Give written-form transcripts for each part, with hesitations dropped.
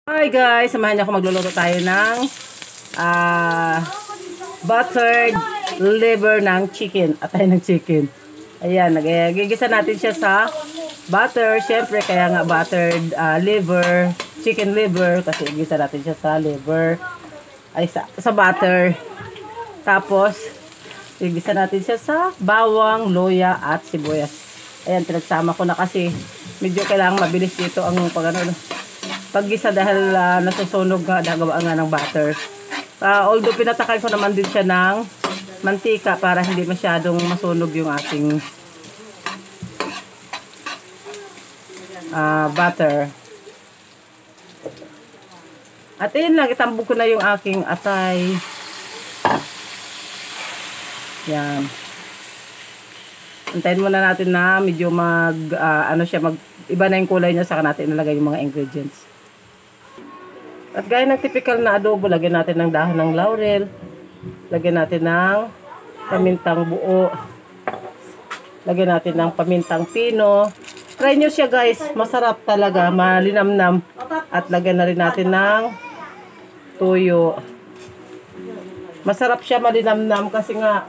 Hi guys, samahan niyo ako, magluluto tayo ng buttered liver ng chicken. Atay ng chicken. Ayan, gigisa natin siya sa butter. Siyempre, kaya nga buttered liver, chicken liver. Kasi gigisa natin siya sa liver. Ay, sa butter. Tapos, gigisa natin siya sa bawang, luya, at sibuyas. Ayan, pinagsama ko na kasi medyo kailangan mabilis dito ang paggisa dahil nasusunog nga, nagawa nga ng butter. Although pinatakay ko naman din siya ng mantika para hindi masyadong masunog yung ating butter. At yun lang, itambog ko na yung aking atay. Yan. Antayin muna natin na medyo iba na yung kulay niya, saka natin nilagay yung mga ingredients. At gaya ng typical na adobo, lagyan natin ng dahon ng laurel. Lagyan natin ng pamintang buo. Lagyan natin ng pamintang pino. Try nyo siya guys, masarap talaga, malinamnam. At lagyan na rin natin ng tuyo. Masarap siya, malinamnam kasi nga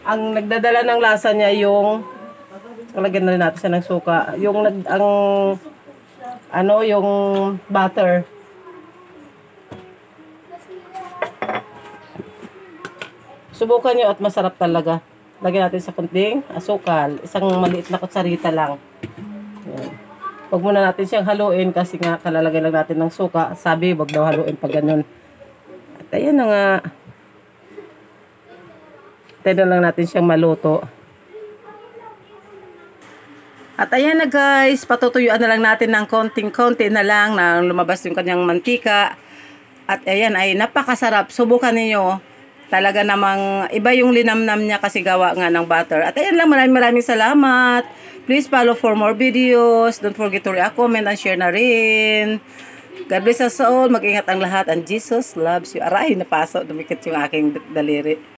ang nagdadala ng lasa niya yung lagyan na rin natin siya ng suka. Yung butter. Subukan nyo at masarap talaga. Lagyan natin sa kunting asukal. Isang maliit na kutsarita lang. Yan. Huwag muna natin siyang haluin kasi nga kalalagay lang natin ng suka. Sabi, wag daw haluin pag ganun. At ayan na nga. Tayo na lang natin siyang maluto. At ayan na guys, patutuyuan na lang natin ng konting-konti na lang na lumabas yung kanyang mantika. At ayan ay napakasarap. Subukan niyo. Talaga namang iba yung linamnam niya kasi gawa nga ng butter. At ayan lang, maraming salamat. Please follow for more videos. Don't forget to react, comment, and share na rin. God bless us all. Mag-ingat ang lahat. And Jesus loves you. Aray, napasok. Dumikit yung aking daliri.